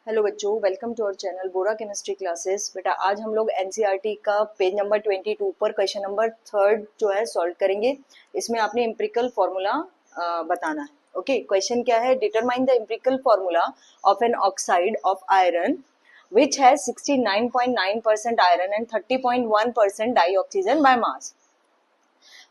Hello बच्चों, welcome to our channel Bora chemistry classes. बेटा आज हम लोग एनसीईआरटी का पेज नंबर 22 पर क्वेश्चन नंबर 3 जो है सॉल्व करेंगे। इसमें आपने एम्पिरिकल फॉर्मूला बताना है। ओके, क्वेश्चन क्या है? Determine the empirical formula of an oxide of iron which has 69.9% iron and 30.1% dioxygen by mass.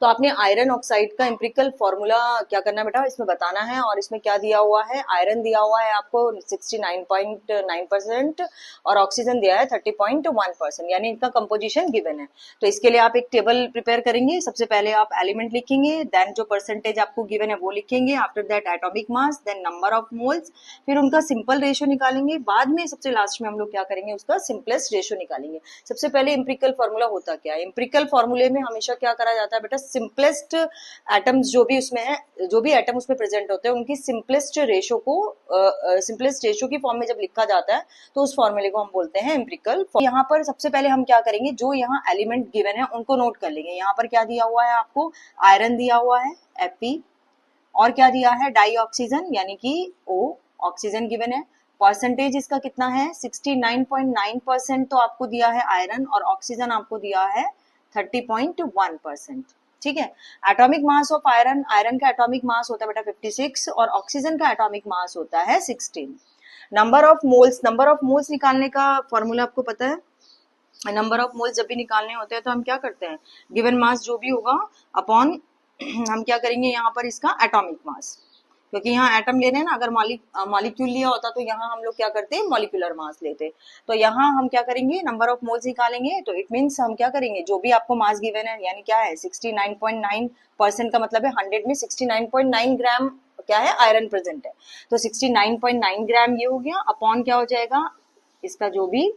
तो आपने आयरन ऑक्साइड का एम्पिरिकल फॉर्मूला क्या करना है बेटा, इसमें बताना है। और इसमें क्या दिया हुआ है? आयरन दिया हुआ है आपको 69.9% और ऑक्सीजन दिया है 30.1%, यानी इनका कंपोजिशन गिवन है। तो इसके लिए आप एक टेबल प्रिपेयर करेंगे। सबसे पहले आप एलिमेंट लिखेंगे, देन जो परसेंटेज आपको गिवन है वो लिखेंगे, after that atomic mass, then number of moles, फिर उनका सिंपल रेशियो निकालेंगे। बाद में सबसे लास्ट में हम लोग क्या करेंगे, उसका सिंपलेस्ट रेशियो निकालेंगे। सबसे पहले एम्पिरिकल फॉर्मूला होता क्या है? एम्पिरिकल फॉर्मूले में हमेशा क्या करा जाता है बेटा, सिंपलेस्ट एटम्स जो भी उसमें है, जो भी एटम उसमें प्रेजेंट होते हैं, उनकी सिंपलेस्ट रेशियो को सिंपलेस्ट रेशियो की फॉर्म में जब लिखा जाता है तो उस फॉर्मूले को हम बोलते हैं एम्पिरिकल। यहाँ पर सबसे पहले हम क्या करेंगे, जो यहाँ एलिमेंट गिवन है उनको नोट कर लेंगे। यहाँ पर क्या दिया हुआ है आपको? आयरन दिया हुआ है Fe, और क्या दिया है? डाई ऑक्सीजन यानी कि O, ऑक्सीजन गिवन है। परसेंटेज इसका कितना है? 69.9% तो आपको दिया है आयरन, और ऑक्सीजन आपको दिया है 30.1%। ठीक है। Atomic mass of iron, iron का एटॉमिक मास होता है बेटा 56 और ऑक्सीजन का एटॉमिक मास होता है 16। Number of moles, number of moles निकालने का फॉर्मूला आपको पता है। नंबर ऑफ मोल्स जब भी निकालने होते हैं तो हम क्या करते हैं, गिवन मास जो भी होगा अपॉन हम क्या करेंगे यहाँ पर इसका एटॉमिक मास, क्योंकि यहाँ एटम ले रहे हैं ना। अगर मॉलिक्यूल लिया होता तो यहाँ हम लोग क्या करते हैं, मॉलिक्यूलर मास लेते। तो यहाँ हम क्या करेंगे, नंबर ऑफ मोल्स निकालेंगे। तो इट मीन्स हम क्या करेंगे, जो भी आपको मास गिवन है, यानी क्या है 69.9% का मतलब है 100 में 69.9 ग्राम क्या है, आयरन प्रेजेंट है। तो 69.9 ग्राम ये हो गया, अपॉन क्या हो जाएगा, इसका जो भी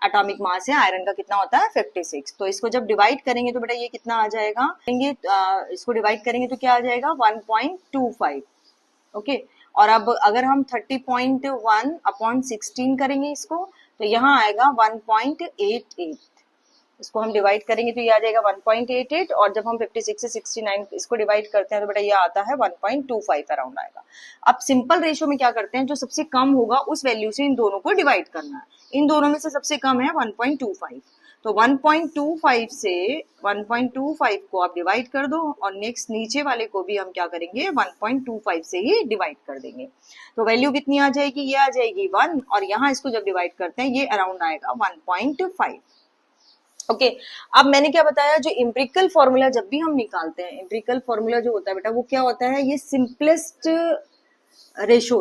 एटॉमिक मास है आयरन का कितना होता है 56। तो इसको जब डिवाइड करेंगे तो बेटा ये कितना आ जाएगा, इसको डिवाइड करेंगे तो क्या आ जाएगा 1.25। ओके, और अब अगर हम 30.1 अपॉन 16 करेंगे इसको, तो यहाँ आएगा 1.88। इसको हम डिवाइड करेंगे तो ये आ जाएगा 1.88, और जब हम 56 से 69 इसको डिवाइड करते हैं तो बेटा ये आता है 1.25 अराउंड आएगा। अब सिंपल रेशियो में क्या करते हैं, जो सबसे कम होगा उस वैल्यू से इन दोनों को डिवाइड करना है। इन दोनों में से सबसे कम है 1.25, तो 1.25 से 1.25 को आप डिवाइड कर दो, और नेक्स्ट नीचे वाले को भी हम क्या करेंगे 1.25 से ही डिवाइड कर देंगे। तो वैल्यू कितनी आ जाएगी, ये आ जाएगी 1, और यहाँ इसको जब डिवाइड करते हैं ये अराउंड आएगा 1.5। ओके, अब मैंने क्या बताया, जो एम्पिरिकल फॉर्मूला जब भी हम निकालते हैं, एम्पिरिकल फॉर्मूला जो होता है बेटा वो क्या होता है, ये सिंपलेस्ट रेशो